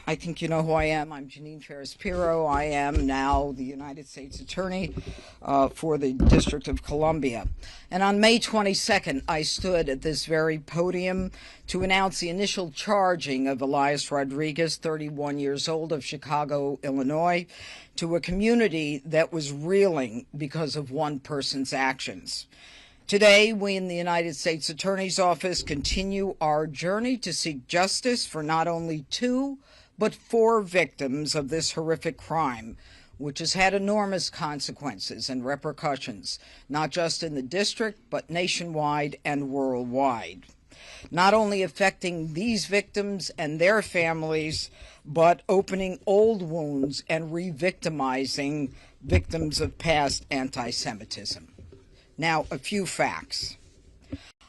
I think you know who I am. I'm Jeanine Pirro. I am now the United States Attorney for the District of Columbia. And on May 22nd, I stood at this very podium to announce the initial charging of Elias Rodriguez, 31 years old, of Chicago, Illinois, to a community that was reeling because of one person's actions. Today, we in the United States Attorney's Office continue our journey to seek justice for not only two, but four victims of this horrific crime, which has had enormous consequences and repercussions, not just in the district, but nationwide and worldwide. Not only affecting these victims and their families, but opening old wounds and re-victimizing victims of past anti-Semitism. Now, a few facts.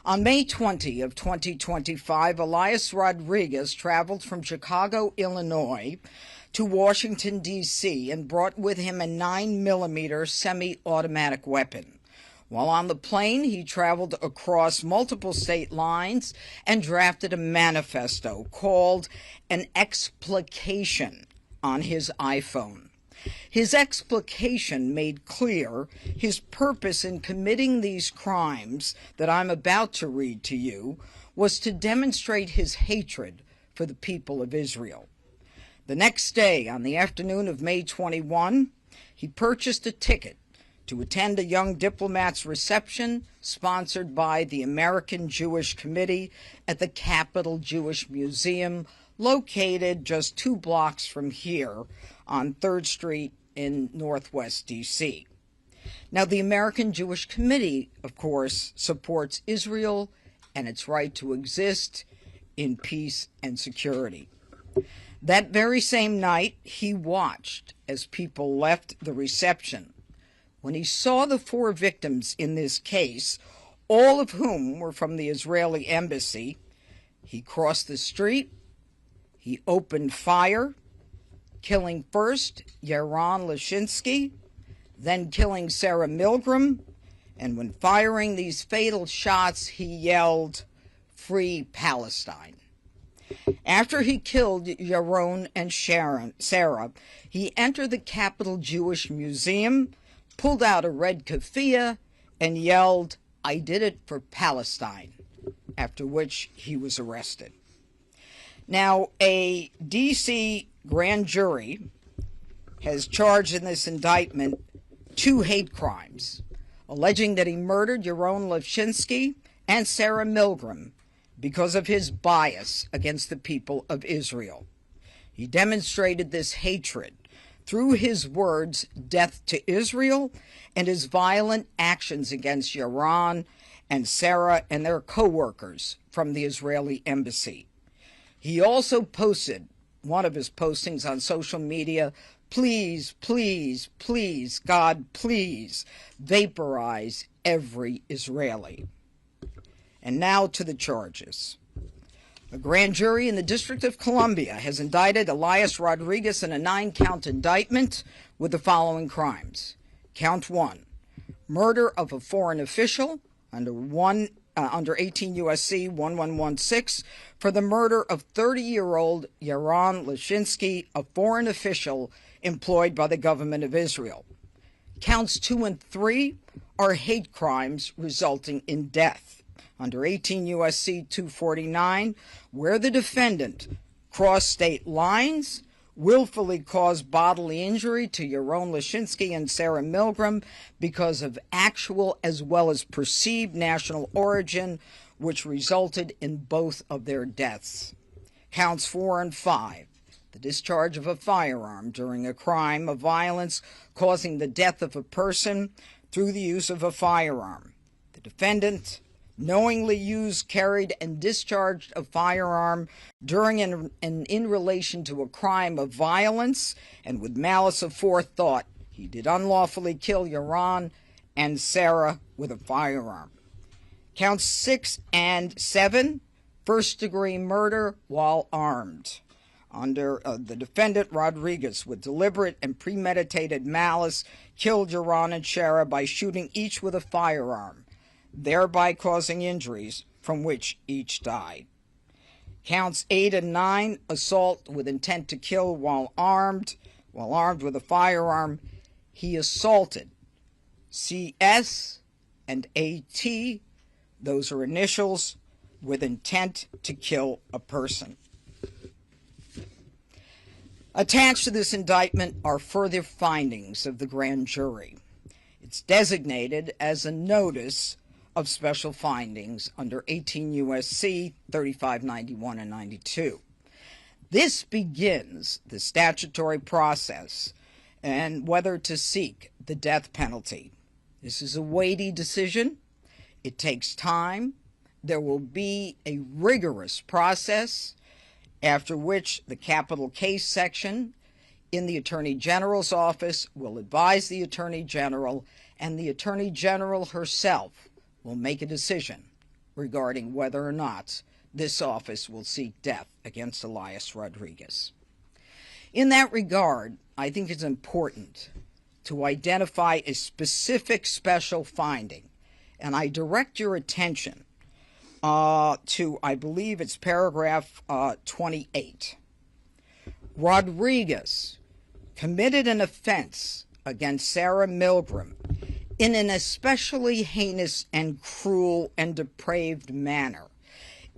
On May 20 of 2025, Elias Rodriguez traveled from Chicago, Illinois, to Washington, D.C., and brought with him a 9mm semi-automatic weapon. While on the plane, he traveled across multiple state lines and drafted a manifesto called an explication on his iPhone. His explication made clear his purpose in committing these crimes that I'm about to read to you was to demonstrate his hatred for the people of Israel. The next day, on the afternoon of May 21, he purchased a ticket to attend a young diplomat's reception sponsored by the American Jewish Committee at the Capitol Jewish Museum, located just 2 blocks from here on 3rd Street in Northwest D.C. Now, the American Jewish Committee, of course, supports Israel and its right to exist in peace and security. That very same night, he watched as people left the reception. When he saw the 4 victims in this case, all of whom were from the Israeli embassy, he crossed the street, he opened fire, killing first Yaron Lashinsky, then killing Sarah Milgram, and when firing these fatal shots, he yelled, "Free Palestine." After he killed Yaron and Sarah, he entered the Capitol Jewish Museum, pulled out a red keffiyeh, and yelled, "I did it for Palestine," after which he was arrested. Now, a D.C. grand jury has charged in this indictment 2 hate crimes, alleging that he murdered Yaron Lashinsky and Sarah Milgram because of his bias against the people of Israel. He demonstrated this hatred through his words, "death to Israel," and his violent actions against Yaron and Sarah and their co-workers from the Israeli embassy. He also posted one of his postings on social media, "Please, please, please, God, please, vaporize every Israeli." And now to the charges. A grand jury in the District of Columbia has indicted Elias Rodriguez in a 9-count indictment with the following crimes. Count 1, murder of a foreign official under 18 U.S.C. 1116 for the murder of 30-year-old Yaron Lashinsky, a foreign official employed by the government of Israel. Counts 2 and 3 are hate crimes resulting in death under 18 U.S.C. 249, where the defendant crossed state lines, willfully caused bodily injury to Yaron Lashinsky and Sarah Milgram because of actual as well as perceived national origin, which resulted in both of their deaths. Counts 4 and 5, the discharge of a firearm during a crime of violence causing the death of a person through the use of a firearm. The defendant knowingly used, carried, and discharged a firearm during and in relation to a crime of violence, and with malice aforethought, he did unlawfully kill Yaron and Sarah with a firearm. Counts 6 and 7, first-degree murder while armed. Under the defendant Rodriguez, with deliberate and premeditated malice, killed Yaron and Sarah by shooting each with a firearm, thereby causing injuries from which each died. Counts 8 and 9, assault with intent to kill while armed with a firearm. He assaulted CS and AT, those are initials, with intent to kill a person. Attached to this indictment are further findings of the grand jury. It's designated as a notice of special findings under 18 U.S.C. 3591 and 92. This begins the statutory process and whether to seek the death penalty. This is a weighty decision. It takes time. There will be a rigorous process, after which the capital case section in the Attorney General's office will advise the Attorney General, and the Attorney General herself will make a decision regarding whether or not this office will seek death against Elias Rodriguez. In that regard, I think it's important to identify a specific special finding, and I direct your attention to, I believe it's paragraph 28. Rodriguez committed an offense against Sarah Milgram in an especially heinous and cruel and depraved manner,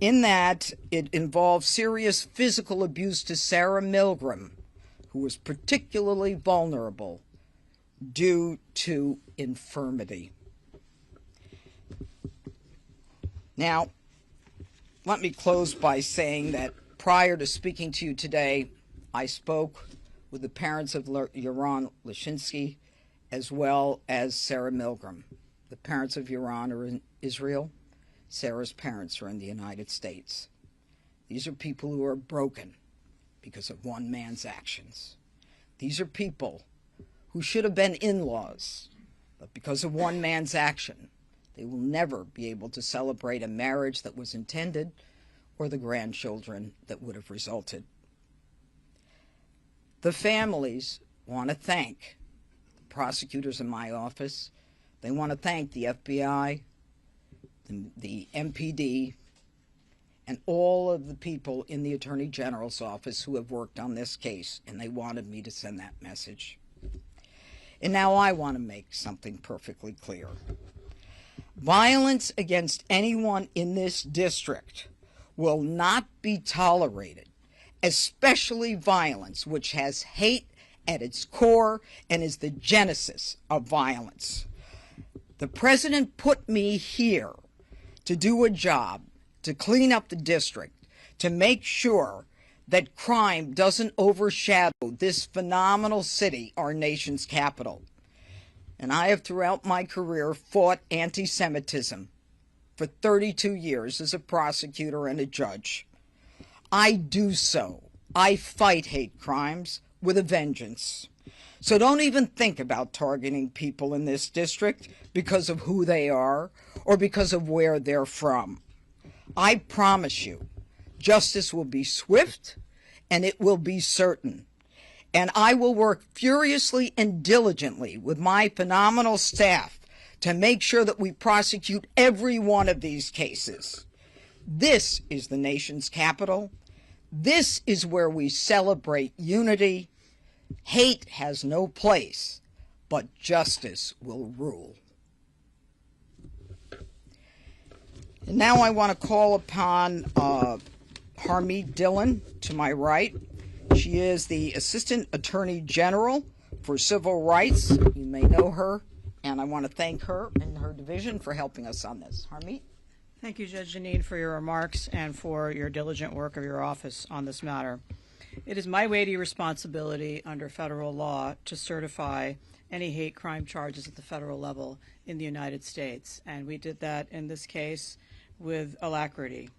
in that it involved serious physical abuse to Sarah Milgram, who was particularly vulnerable due to infirmity. Now, let me close by saying that prior to speaking to you today, I spoke with the parents of Yaron Lashinsky as well as Sarah Milgram. The parents of Yaron are in Israel. Sarah's parents are in the United States. These are people who are broken because of one man's actions. These are people who should have been in-laws, but because of one man's action, they will never be able to celebrate a marriage that was intended or the grandchildren that would have resulted. The families want to thank the prosecutors in my office. They want to thank the FBI, the MPD, and all of the people in the Attorney General's office who have worked on this case, and they wanted me to send that message. And now I want to make something perfectly clear. Violence against anyone in this district will not be tolerated, especially violence which has hate at its core and is the genesis of violence. The president put me here to do a job, to clean up the district, to make sure that crime doesn't overshadow this phenomenal city, our nation's capital. And I have throughout my career fought anti-Semitism for 32 years as a prosecutor and a judge. I do so. I fight hate crimes with a vengeance. So don't even think about targeting people in this district because of who they are or because of where they're from. I promise you, justice will be swift and it will be certain. And I will work furiously and diligently with my phenomenal staff to make sure that we prosecute every one of these cases. This is the nation's capital. This is where we celebrate unity. Hate has no place, but justice will rule. And now I want to call upon Harmeet Dhillon to my right. She is the Assistant Attorney General for Civil Rights. You may know her, and I want to thank her and her division for helping us on this. Harmeet? Thank you, Judge Jeanine, for your remarks and for your diligent work of your office on this matter. It is my weighty responsibility under federal law to certify any hate crime charges at the federal level in the United States, and we did that in this case with alacrity.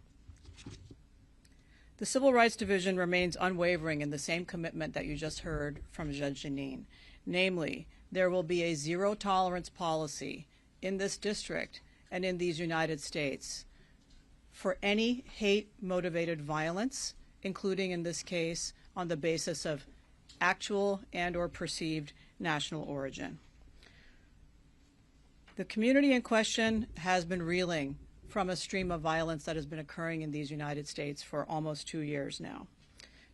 The Civil Rights Division remains unwavering in the same commitment that you just heard from Judge Jeanine. Namely, there will be a zero-tolerance policy in this district and in these United States for any hate-motivated violence, including in this case on the basis of actual and or perceived national origin. The community in question has been reeling from a stream of violence that has been occurring in these United States for almost 2 years now.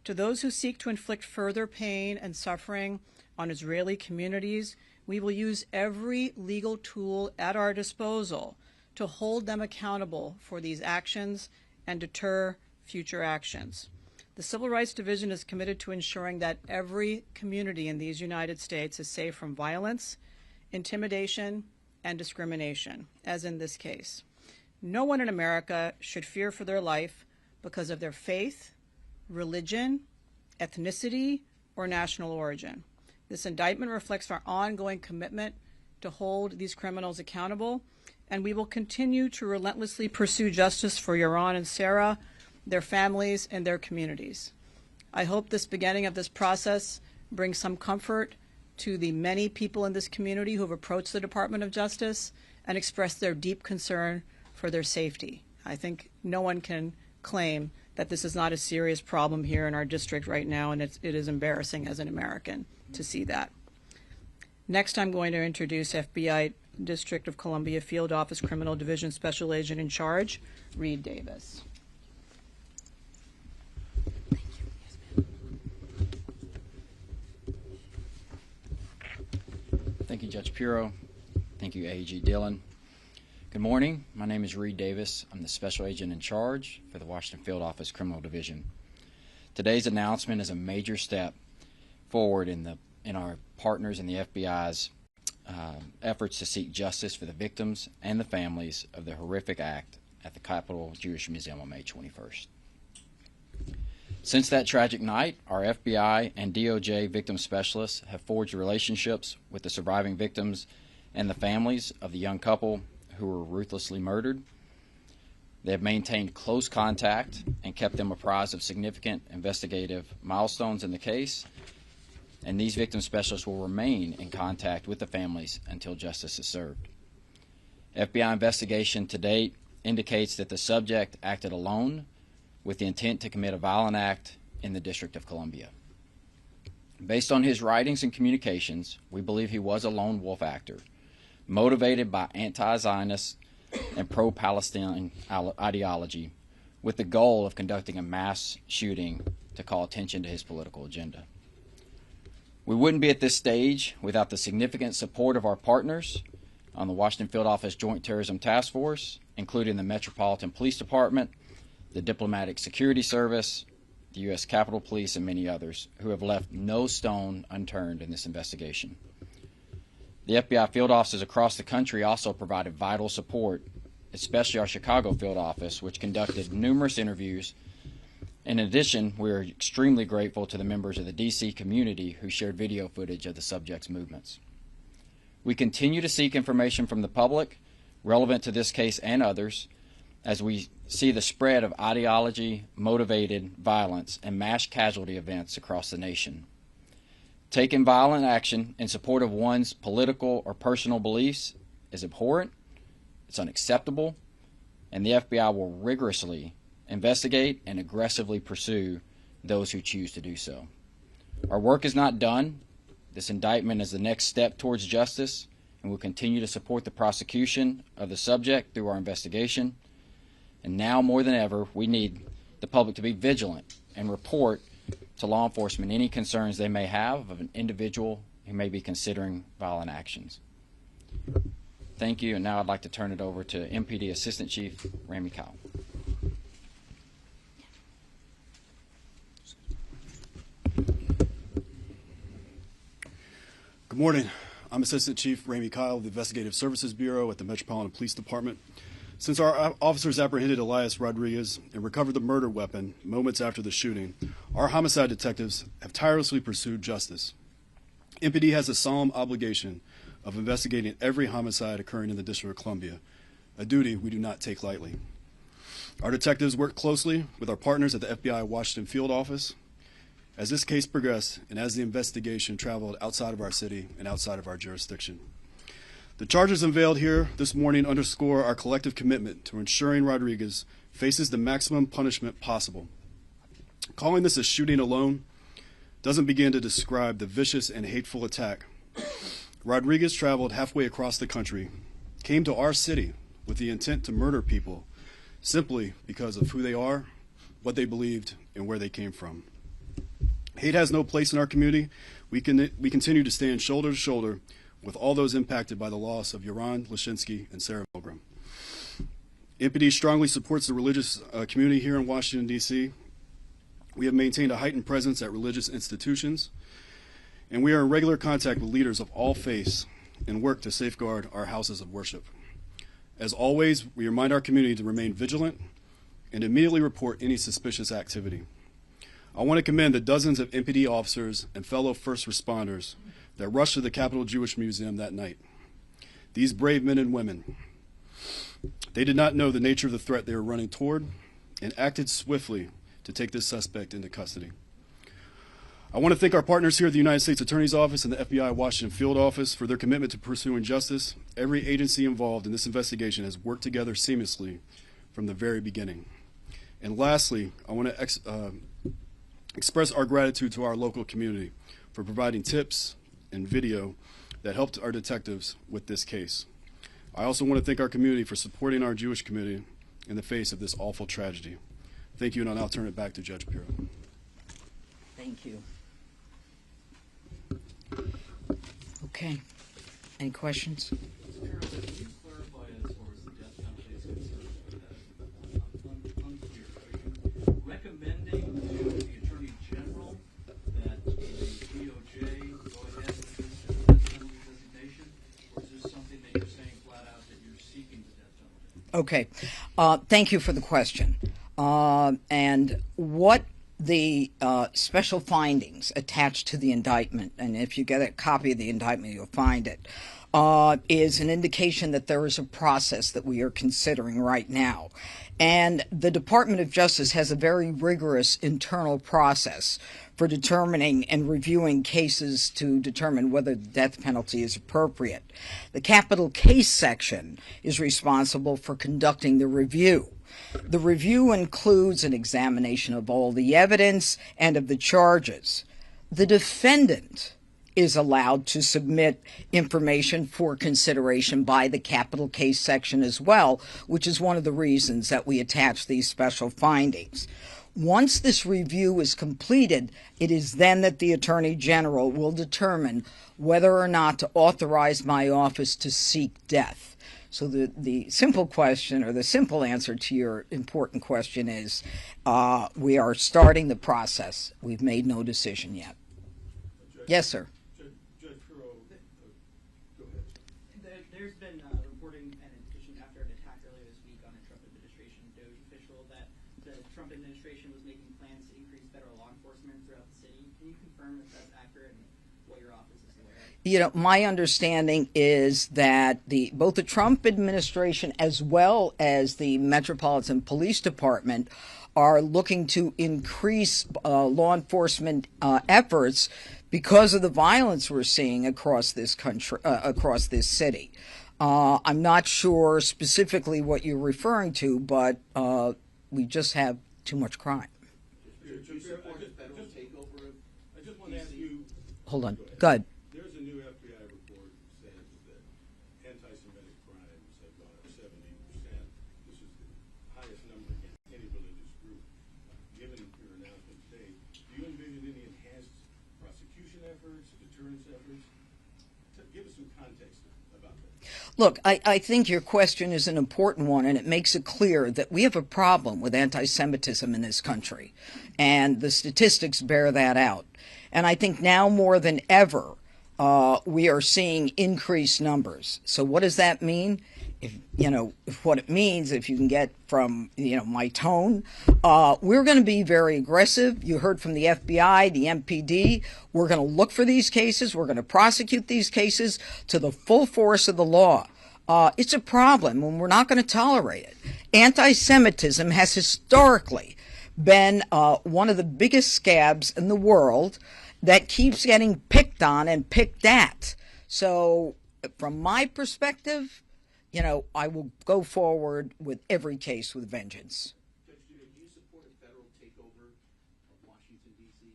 To those who seek to inflict further pain and suffering on Israeli communities, we will use every legal tool at our disposal to hold them accountable for these actions and deter future actions. The Civil Rights Division is committed to ensuring that every community in these United States is safe from violence, intimidation, and discrimination, as in this case. No one in America should fear for their life because of their faith, religion, ethnicity, or national origin. This indictment reflects our ongoing commitment to hold these criminals accountable, and we will continue to relentlessly pursue justice for Yaron and Sarah, their families, and their communities. I hope this beginning of this process brings some comfort to the many people in this community who have approached the Department of Justice and expressed their deep concern for their safety. I think no one can claim that this is not a serious problem here in our district right now, and it is embarrassing as an American to see that. Next, I'm going to introduce FBI District of Columbia Field Office Criminal Division Special Agent in Charge, Reed Davis. Thank you, Judge Pirro. Thank you, AG Dhillon. Good morning. My name is Reed Davis. I'm the Special Agent in Charge for the Washington Field Office Criminal Division. Today's announcement is a major step forward in our partners in the FBI's efforts to seek justice for the victims and the families of the horrific act at the Capitol Jewish Museum on May 21st. Since that tragic night, our FBI and DOJ victim specialists have forged relationships with the surviving victims and the families of the young couple who were ruthlessly murdered. They have maintained close contact and kept them apprised of significant investigative milestones in the case, and these victim specialists will remain in contact with the families until justice is served. FBI investigation to date indicates that the subject acted alone with the intent to commit a violent act in the District of Columbia. Based on his writings and communications, we believe he was a lone wolf actor, motivated by anti-Zionist and pro-Palestine ideology, with the goal of conducting a mass shooting to call attention to his political agenda. We wouldn't be at this stage without the significant support of our partners on the Washington Field Office Joint Terrorism Task Force, including the Metropolitan Police Department, the Diplomatic Security Service, the U.S. Capitol Police, and many others who have left no stone unturned in this investigation. The FBI field offices across the country also provided vital support, especially our Chicago field office, which conducted numerous interviews. In addition, we are extremely grateful to the members of the D.C. community who shared video footage of the subject's movements. We continue to seek information from the public relevant to this case and others as we see the spread of ideology-motivated violence and mass casualty events across the nation. Taking violent action in support of one's political or personal beliefs is abhorrent, it's unacceptable, and the FBI will rigorously investigate and aggressively pursue those who choose to do so. Our work is not done. This indictment is the next step towards justice, and we'll continue to support the prosecution of the subject through our investigation. And now more than ever, we need the public to be vigilant and report to law enforcement any concerns they may have of an individual who may be considering violent actions. Thank you, and now I'd like to turn it over to MPD Assistant Chief Rami Kyle. Good morning. I'm Assistant Chief Rami Kyle of the Investigative Services Bureau at the Metropolitan Police Department. Since our officers apprehended Elias Rodriguez and recovered the murder weapon moments after the shooting, our homicide detectives have tirelessly pursued justice. MPD has a solemn obligation of investigating every homicide occurring in the District of Columbia, a duty we do not take lightly. Our detectives work closely with our partners at the FBI Washington Field Office as this case progressed and as the investigation traveled outside of our city and outside of our jurisdiction. The charges unveiled here this morning underscore our collective commitment to ensuring Rodriguez faces the maximum punishment possible. Calling this a shooting alone doesn't begin to describe the vicious and hateful attack. Rodriguez traveled halfway across the country, came to our city with the intent to murder people simply because of who they are, what they believed, and where they came from. Hate has no place in our community. We continue to stand shoulder to shoulder with all those impacted by the loss of Yaron Lashinsky and Sarah Milgram. MPD strongly supports the religious community here in Washington, D.C. We have maintained a heightened presence at religious institutions, and we are in regular contact with leaders of all faiths and work to safeguard our houses of worship. As always, we remind our community to remain vigilant and immediately report any suspicious activity. I want to commend the dozens of MPD officers and fellow first responders that rushed to the Capitol Jewish Museum that night. These brave men and women, they did not know the nature of the threat they were running toward and acted swiftly to take this suspect into custody. I want to thank our partners here at the United States Attorney's Office and the FBI Washington Field Office for their commitment to pursuing justice. Every agency involved in this investigation has worked together seamlessly from the very beginning. And lastly, I want to express our gratitude to our local community for providing tips and video that helped our detectives with this case. I also want to thank our community for supporting our Jewish community in the face of this awful tragedy. Thank you, and I'll now turn it back to Judge Pirro. Thank you. Okay. Any questions? Can you clarify as far as the death penalty is concerned? I'm unclear. Are you recommending to the Attorney General that the DOJ go ahead with this death penalty designation, or is this something that you're saying flat out that you're seeking the death penalty? Okay. Thank you for the question. And what the special findings attached to the indictment, and if you get a copy of the indictment, you'll find it, is an indication that there is a process that we are considering right now. And the Department of Justice has a very rigorous internal process for determining and reviewing cases to determine whether the death penalty is appropriate. The capital case section is responsible for conducting the review. The review includes an examination of all the evidence and of the charges. The defendant is allowed to submit information for consideration by the capital case section as well, which is one of the reasons that we attach these special findings. Once this review is completed, it is then that the Attorney General will determine whether or not to authorize my office to seek death. So the simple question, or the simple answer to your important question is, we are starting the process. We've made no decision yet. Yes, sir. Judge Pirro, go ahead. There's been reporting and addition after an attack earlier this week on a Trump administration DOJ official that the Trump administration was making plans to increase federal law enforcement throughout the city. Can you confirm if that's accurate and what your office is aware of? You know, my understanding is that both the Trump administration as well as the Metropolitan Police Department are looking to increase law enforcement efforts because of the violence we're seeing across this country, across this city. I'm not sure specifically what you're referring to, but we just have too much crime. I just want to ask you. Hold on. Go ahead. There's a new FBI report saying that anti-Semitic crimes have gone up 70%. This is the highest number against any religious group. Given your announcement today, do you envision any enhanced prosecution efforts, deterrence efforts? Give us some context about that. Look, I think your question is an important one, and it makes it clear that we have a problem with anti-Semitism in this country, and the statistics bear that out. And I think now more than ever, we are seeing increased numbers. So what does that mean? What it means, if you can get from, my tone, we're going to be very aggressive. You heard from the FBI, the MPD. We're going to look for these cases. We're going to prosecute these cases to the full force of the law. It's a problem, and we're not going to tolerate it. Anti-Semitism has historically been one of the biggest scabs in the world that keeps getting picked on and picked at. So from my perspective, I will go forward with every case with vengeance. Judge Judah, do you support a federal takeover of Washington, D.C.?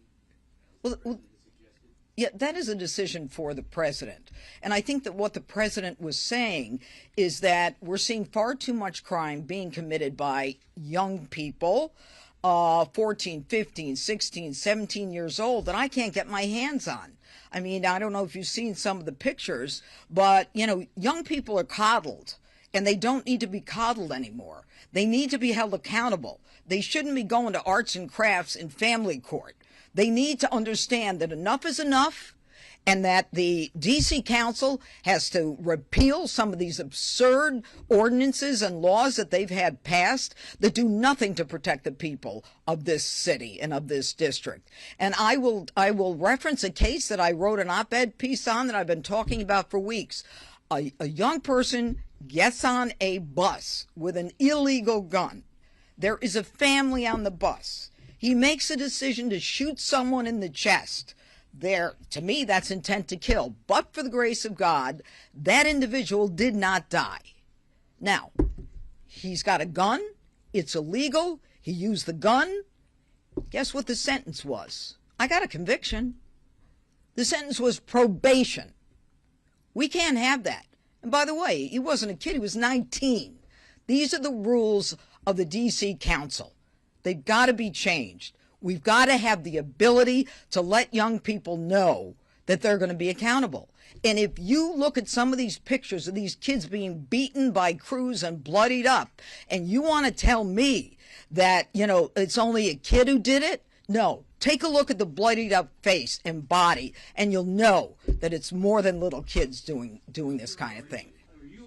Well, Yeah, that is a decision for the president. And I think that what the president was saying is that we're seeing far too much crime being committed by young people, 14, 15, 16, 17 years old, that I can't get my hands on. I mean, I don't know if you've seen some of the pictures, but, you know, young people are coddled, and they don't need to be coddled anymore. They need to be held accountable. They shouldn't be going to arts and crafts in family court. They need to understand that enough is enough, and that the D.C. Council has to repeal some of these absurd ordinances and laws that they've had passed that do nothing to protect the people of this city and of this district. And I will reference a case that I wrote an op-ed piece on that I've been talking about for weeks. A young person gets on a bus with an illegal gun. There is a family on the bus. He makes a decision to shoot someone in the chest. To me, that's intent to kill. But for the grace of God, that individual did not die. Now, he's got a gun. It's illegal. He used the gun. Guess what the sentence was? I got a conviction. The sentence was probation. We can't have that. And by the way, he wasn't a kid. He was 19. These are the rules of the D.C. Council. They've got to be changed. We've got to have the ability to let young people know that they're going to be accountable. And if you look at some of these pictures of these kids being beaten by crews and bloodied up, and you want to tell me that, you know, it's only a kid who did it, no. Take a look at the bloodied up face and body, and you'll know that it's more than little kids doing this kind of thing. Are you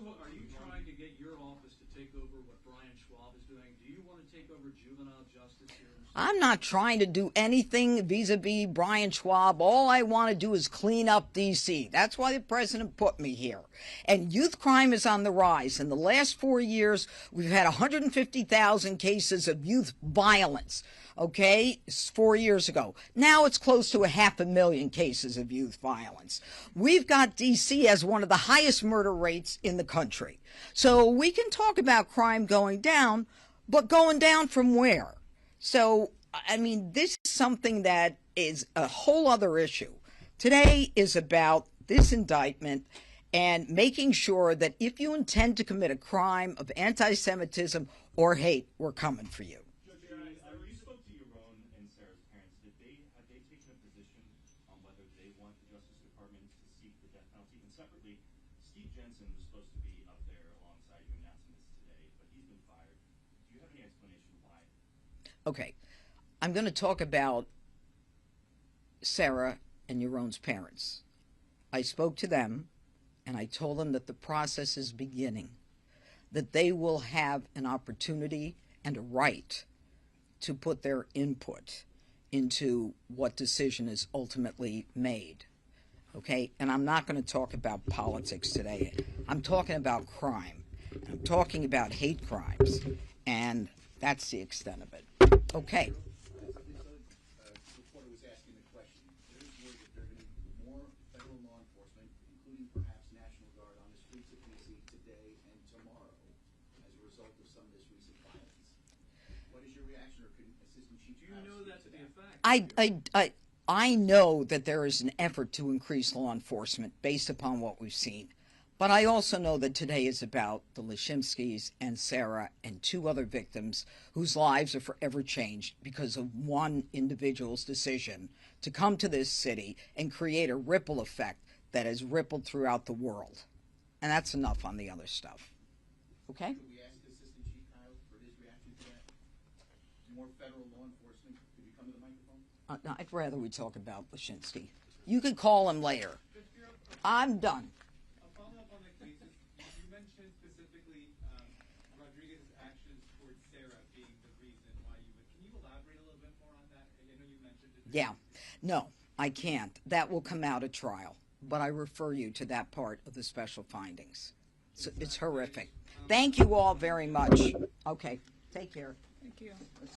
trying to get your office to take over what Brian Schwab is doing? Do you want to take over juvenile justice here? I'm not trying to do anything vis-a-vis Brian Schwab. All I want to do is clean up D.C. That's why the president put me here. And youth crime is on the rise. In the last 4 years, we've had 150,000 cases of youth violence. Okay, 4 years ago. Now it's close to 500,000 cases of youth violence. We've got D.C. as one of the highest murder rates in the country. So we can talk about crime going down, but going down from where? So, I mean, this is something that is a whole other issue. Today is about this indictment and making sure that if you intend to commit a crime of anti-Semitism or hate, we're coming for you. You spoke to your own and Sarah's parents. Have they taken a position on whether they want the Justice Department to seek the death penalty? And separately, Steve Jensen was supposed to be up there alongside you announcing this today, but he's been fired. Do you have any explanation why? Okay, I'm going to talk about Sarah and Yaron's parents. I spoke to them, and I told them that the process is beginning, that they will have an opportunity and a right to put their input into what decision is ultimately made. Okay, and I'm not going to talk about politics today. I'm talking about crime. I'm talking about hate crimes, and that's the extent of it. Okay. The reporter was asking the question. There's word that there are going to be more federal law enforcement, including perhaps National Guard, on the streets of D.C. today and tomorrow as a result of some of this recent violence. What is your reaction, or can Assistant Chief? Do you know that to be a fact? I know that there is an effort to increase law enforcement based upon what we've seen. But I also know that today is about the Lashimskis and Sarah and two other victims whose lives are forever changed because of one individual's decision to come to this city and create a ripple effect that has rippled throughout the world. And that's enough on the other stuff. Okay? Could we ask Assistant Chief Kyle for his reaction to that? More federal law enforcement? Could you come to the microphone? No, I'd rather we talk about Lashimski. You can call him later. I'm done. Follow up on the cases, you mentioned specifically Rodriguez's actions towards Sarah being the reason why you would. Can you elaborate a little bit more on that? I know you mentioned it. Yeah. No, I can't. That will come out at trial. But I refer you to that part of the special findings. It's horrific. Thank you all very much. Okay. Take care. Thank you.